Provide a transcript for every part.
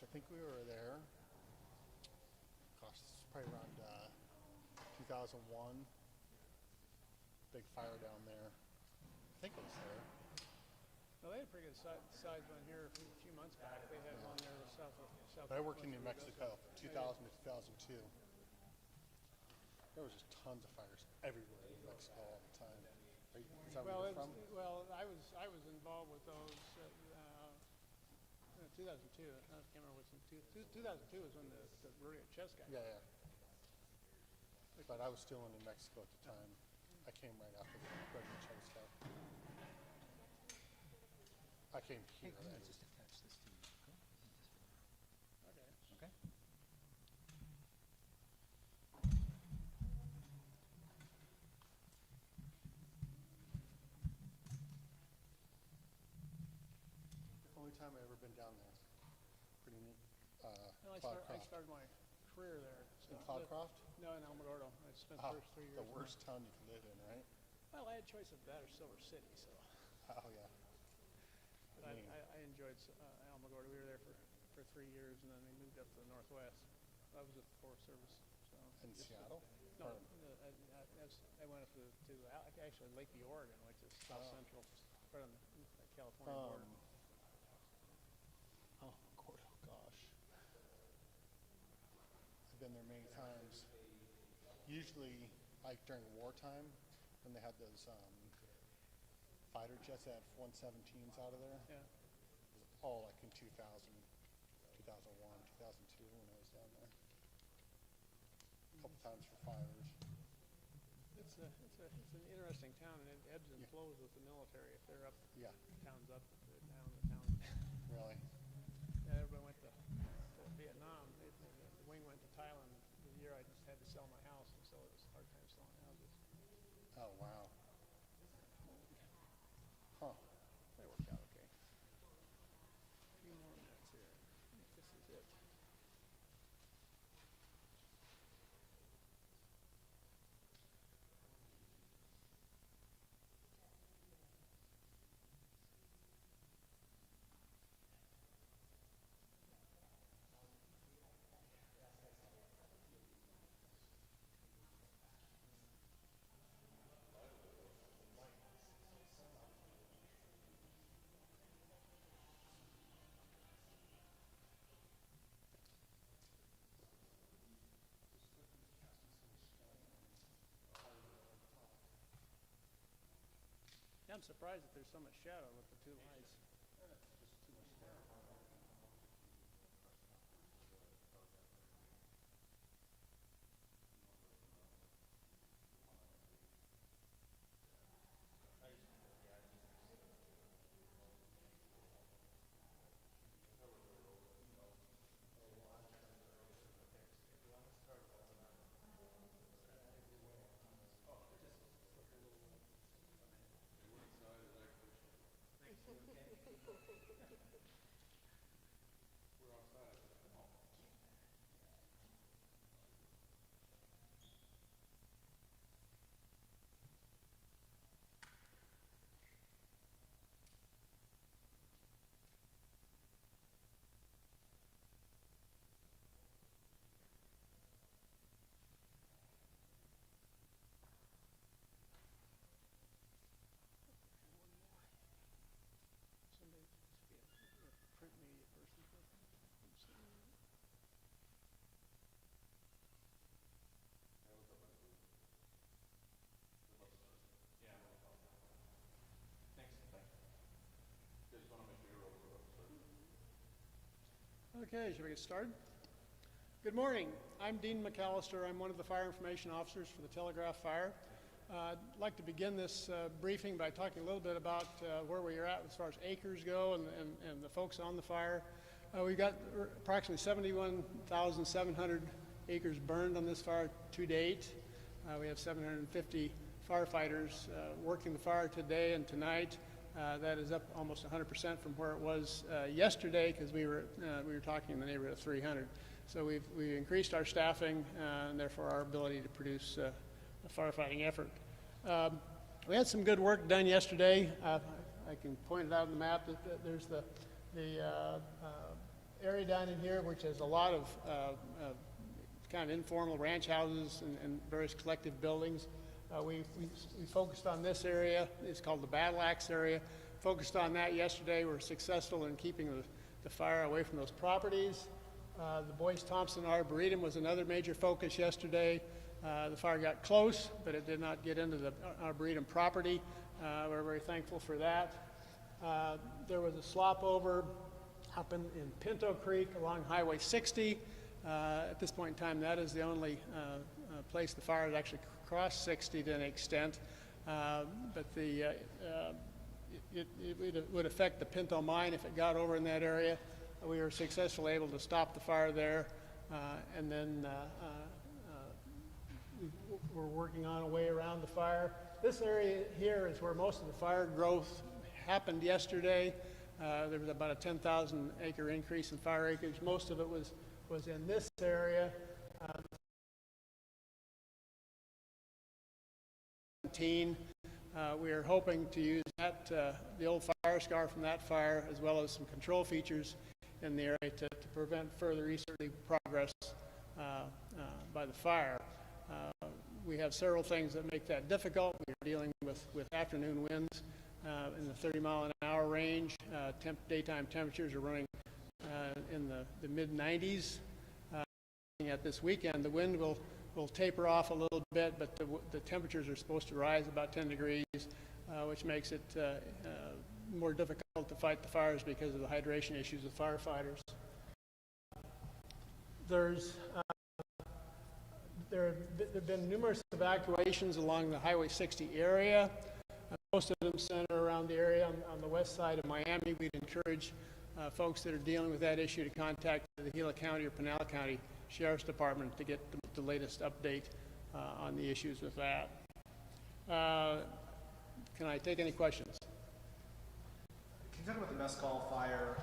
I think we were there. Gosh, this was probably around 2001. Big fire down there. I think it was there. Well, they had a pretty good size one here a few months back. They had one there south of But I worked in New Mexico, 2000 to 2002. There was just tons of fires everywhere in New Mexico all the time. Is that where you're from? Well, I was involved with those. 2002. I can't remember what's in 2002 was when the Rodeo Chess guy. Yeah, yeah. But I was still in New Mexico at the time. I came right after the Rodeo Chess guy. I came here. Hey, just attach this to you. Okay. Okay. Only time I ever been down there. Pretty neat. Well, I started my career there. In Cloudcroft? No, in Alamogordo. I spent the first 3 years. The worst town you can live in, right? Well, I had choice of that or Silver City, so. Oh, yeah. But I enjoyed Alamogordo. We were there for 3 years, and then we moved up to the Northwest. I was with the Forest Service. So In Seattle? No, I went up to actually Lakeview, Oregon, which is south central, right on the California border. Oh, gosh. I've been there many times. Usually, like during wartime, when they had those fighter jets that have 117s out of there. Yeah. It was all like in 2000, 2001, 2002 when I was down there. A couple times for fires. It's an interesting town, and it ebbs and flows with the military. If they're up, Yeah. the town's up. If they're down, the town's down. Really? Yeah, everybody went to Vietnam. The wing went to Thailand the year I just had to sell my house, and so it was a hard time selling houses. Oh, wow. Huh. They worked out okay. A few more minutes here. I think this is it. I'm surprised that there's so much shadow with the two lights. Somebody must be a print media person. Okay, should we get started? Good morning. I'm Dean McAllister. I'm one of the fire information officers for the Telegraph Fire. I'd like to begin this briefing by talking a little bit about where we are at as far as acres go and the folks on the fire. We've got approximately 71,700 acres burned on this fire to date. We have 750 firefighters working the fire today and tonight. That is up almost 100% from where it was yesterday, because we were talking in the neighborhood of 300. So we've increased our staffing and therefore our ability to produce a firefighting effort. We had some good work done yesterday. I can point it out on the map that there's the area area down in here, which has a lot of kind of informal ranch houses and various collective buildings. We focused on this area. It's called the Battle Axe area. Focused on that yesterday. We're successful in keeping the fire away from those properties. The Boyce Thompson Arboretum was another major focus yesterday. The fire got close, but it did not get into the Arboretum property. We're very thankful for that. There was a slop over up in Pinto Creek along Highway 60. At this point in time, that is the only place the fire has actually crossed 60 to an extent. But it would affect the Pinto mine if it got over in that area. We were successfully able to stop the fire there, and then we're working on a way around the fire. This area here is where most of the fire growth happened yesterday. There was about a 10,000 acre increase in fire acreage. Most of it was in this area. We are hoping to use that, the old fire scar from that fire, as well as some control features in the area to prevent further easterly progress by the fire. We have several things that make that difficult. We are dealing with afternoon winds in the 30-mile-an-hour range. Daytime temperatures are running in the mid-90s. At this weekend, the wind will taper off a little bit, but the temperatures are supposed to rise about 10 degrees, which makes it more difficult to fight the fires because of the hydration issues with firefighters. There have been numerous evacuations along the Highway 60 area. Most of them center around the area on the west side of Miami. We'd encourage folks that are dealing with that issue to contact the Gila County or Pinal County Sheriff's Department to get the latest update on the issues with that. Can I take any questions? Can you talk about the Mescal Fire?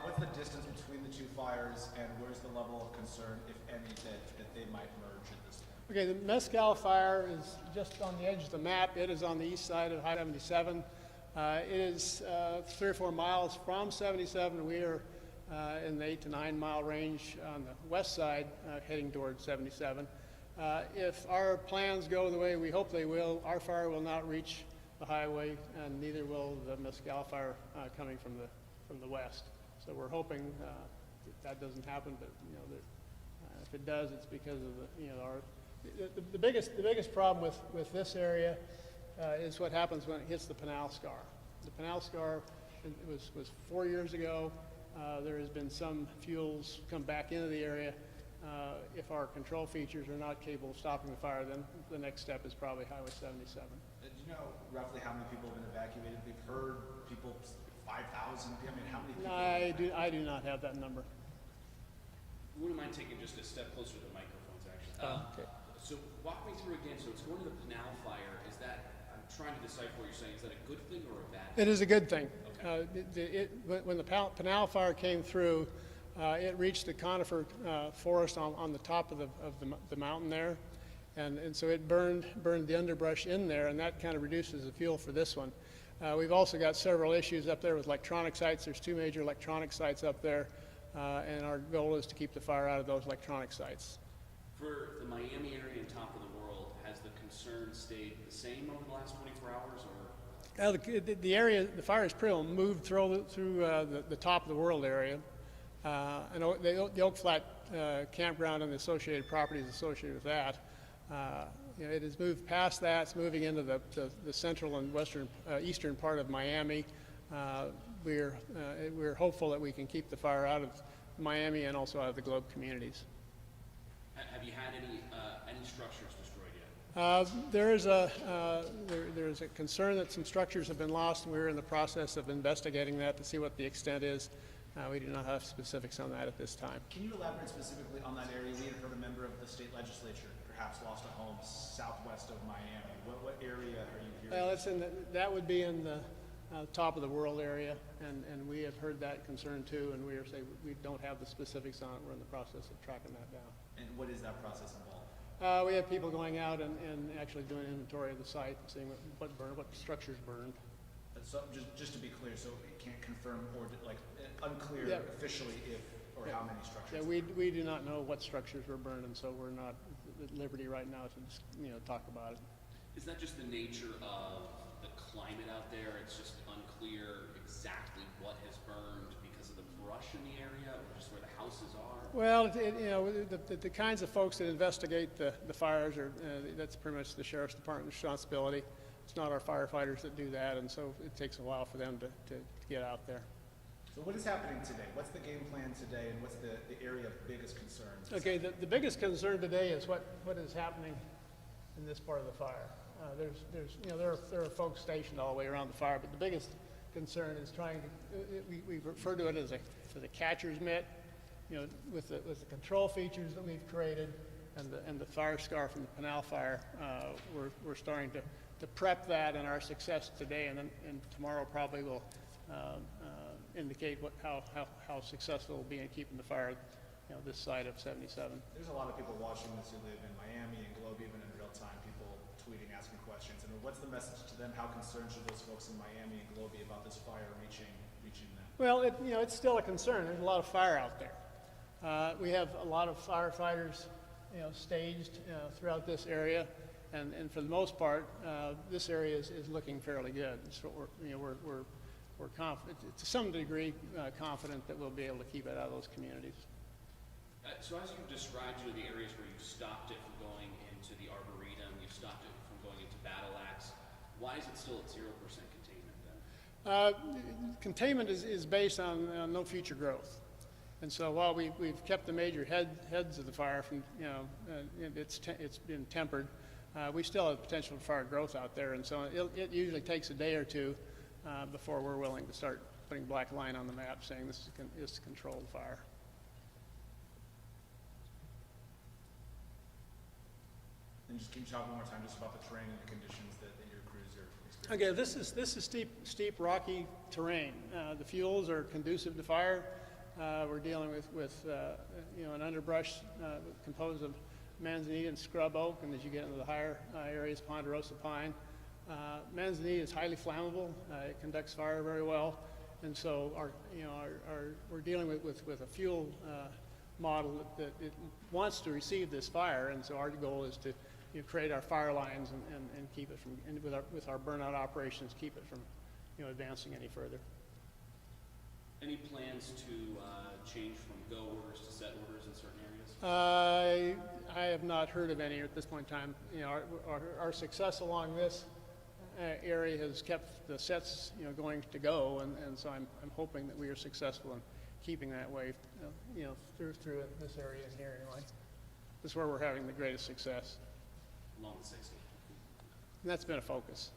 What's the distance between the two fires, and where's the level of concern, if any, that they might merge at this point? Okay, the Mescal Fire is just on the edge of the map. It is on the east side of Highway 77. It is 3 or 4 miles from 77. We are in the 8 to 9 mile range on the west side, heading towards 77. If our plans go the way we hope they will, our fire will not reach the highway, and neither will the Mescal Fire coming from the west. So we're hoping that doesn't happen, but if it does, it's because of the biggest problem with this area is what happens when it hits the Pinal Scar. The Pinal Scar was 4 years ago. There has been some fuels come back into the area. If our control features are not capable of stopping the fire, then the next step is probably Highway 77. Do you know roughly how many people have been evacuated? We've heard people, 5,000. I mean, how many people? I do not have that number. Wouldn't mind taking just a step closer to the microphones, actually. Okay. So walk me through again. So it's going to the Canal Fire. Is that, I'm trying to decipher what you're saying. Is that a good thing or a bad thing? It is a good thing. Okay. When the Canal Fire came through, it reached the conifer forest on the top of the mountain there, and so it burned the underbrush in there, and that kind of reduces the fuel for this one. We've also got several issues up there with electronic sites. There's 2 major electronic sites up there, and our goal is to keep the fire out of those electronic sites. For the Miami area and top of the world, has the concern stayed the same over the last 24 hours, or? The area, the fire has pretty well moved through the top of the world area. And the Oak Flat campground and the associated properties associated with that, it has moved past that. It's moving into the central and eastern part of Miami. We're hopeful that we can keep the fire out of Miami and also out of the Globe communities. Have you had any structures destroyed yet? There is a concern that some structures have been lost, and we're in the process of investigating that to see what the extent is. We do not have specifics on that at this time. Can you elaborate specifically on that area? We had heard a member of the state legislature perhaps lost a home southwest of Miami. What area are you hearing? Well, that would be in the top of the world area, and we have heard that concern too, and we don't have the specifics on it. We're in the process of tracking that down. And what is that process involved? We have people going out and actually doing inventory of the site and seeing what burned, what structures burned. So just to be clear, so it can't confirm or unclear officially if or how many structures? Yeah, we do not know what structures were burned, and so we're not at liberty right now to just, talk about it. Is that just the nature of the climate out there? It's just unclear exactly what has burned because of the brush in the area, or just where the houses are? Well, the kinds of folks that investigate the fires that's pretty much the sheriff's department's responsibility. It's not our firefighters that do that, and so it takes a while for them to get out there. So what is happening today? What's the game plan today, and what's the area of biggest concerns? Okay, the biggest concern today is what is happening in this part of the fire. There are folks stationed all the way around the fire, but the biggest concern is trying to, we refer to it as a catcher's mitt, with the control features that we've created and the fire scar from the Canal Fire. We're starting to prep that, and our success today and tomorrow probably will indicate how successful we'll be in keeping the fire, this side of 77. There's a lot of people watching this who live in Miami and Globe, even in real time, people tweeting, asking questions. And what's the message to them? How concerned should those folks in Miami and Globe be about this fire reaching them? Well, it's still a concern. There's a lot of fire out there. We have a lot of firefighters, staged throughout this area, and for the most part, this area is looking fairly good. So we're confident, to some degree, confident that we'll be able to keep it out of those communities. So as you've described, the areas where you've stopped it from going into the Arboretum, you've stopped it from going into Battle Axe, why is it still at 0% containment then? Containment is based on no future growth. And so while we've kept the major heads of the fire from, it's been tempered, we still have potential for fire growth out there. And so it usually takes a day or two before we're willing to start putting black line on the map saying this is controlled fire. And just can you talk one more time just about the terrain and the conditions that your crews are experiencing? Okay, this is steep, rocky terrain. The fuels are conducive to fire. We're dealing with an underbrush composed of manzanita and scrub oak, and as you get into the higher areas, ponderosa pine. Manzanita is highly flammable. It conducts fire very well, and so we're dealing with a fuel model that it wants to receive this fire, and so our goal is to create our fire lines and keep it from, and with our burnout operations, keep it from advancing any further. Any plans to change from go orders to set orders in certain areas? I have not heard of any at this point in time. Our success along this area has kept the sets going to go, and so I'm hoping that we are successful in keeping that way through this area in here anyway. This is where we're having the greatest success. Along the 60. And that's been a focus.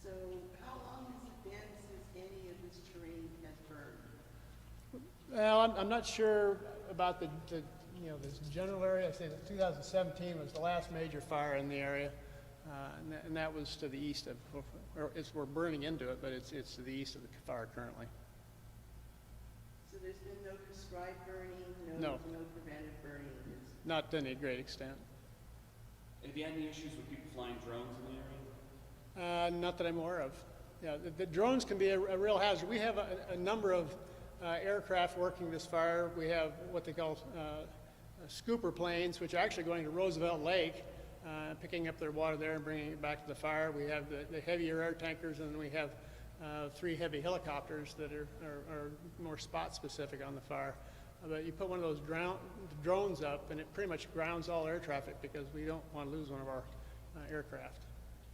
So how long has it been since any of this terrain has burned? Well, I'm not sure about this general area. I say that 2017 was the last major fire in the area, and that was to the east of, we're burning into it, but it's to the east of the fire currently. So there's been no prescribed burning, No. no preventive burning? Not to any great extent. Have you had any issues with people flying drones in the area? Not that I'm aware of. Yeah, the drones can be a real hazard. We have a number of aircraft working this fire. We have what they call scooper planes, which are actually going to Roosevelt Lake, picking up their water there and bringing it back to the fire. We have the heavier air tankers, and we have 3 heavy helicopters that are more spot specific on the fire. But you put one of those drones up, and it pretty much grounds all air traffic because we don't want to lose one of our aircraft.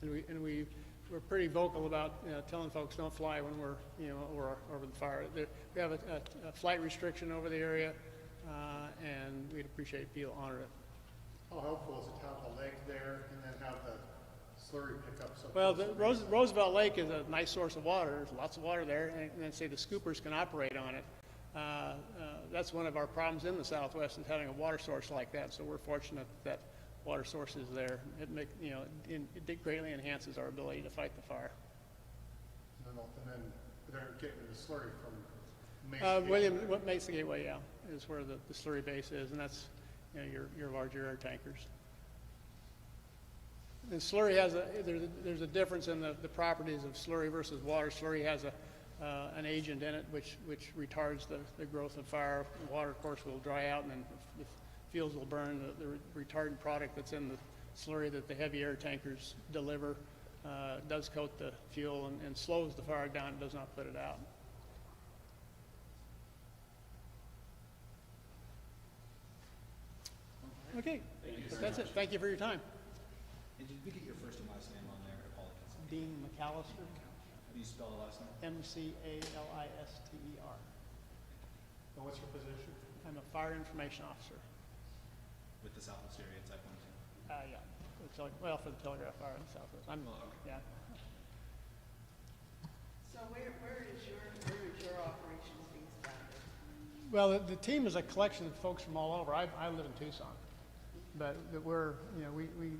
And we're pretty vocal about telling folks don't fly when we're over the fire. We have a flight restriction over the area, and we'd appreciate people honor it. How helpful is it to have a lake there and then have the slurry pickup? Well, the Roosevelt Lake is a nice source of water. There's lots of water there, and then say the scoopers can operate on it. That's one of our problems in the Southwest is having a water source like that. So we're fortunate that water source is there. It greatly enhances our ability to fight the fire. And then they're getting the slurry from Mesa. What Mesa Gateway, yeah, is where the slurry base is, and that's your larger air tankers. And slurry has there's a difference in the properties of slurry versus water. Slurry has an agent in it which retards the growth of fire. The water, of course, will dry out, and then the fuels will burn. The retardant product that's in the slurry that the heavy air tankers deliver does coat the fuel and slows the fire down. It does not put it out. Okay, that's it. Thank you for your time. And did we get your first and last name on there? Apologies. Dean McAllister, How do you spell the last name? McAlister. And what's your position? I'm a fire information officer. With the Southwest area Type 1 2. Yeah, well, for the Telegraph Fire in the Southwest. Yeah. So where is your operations being started? Well, the team is a collection of folks from all over. I live in Tucson, but we're, we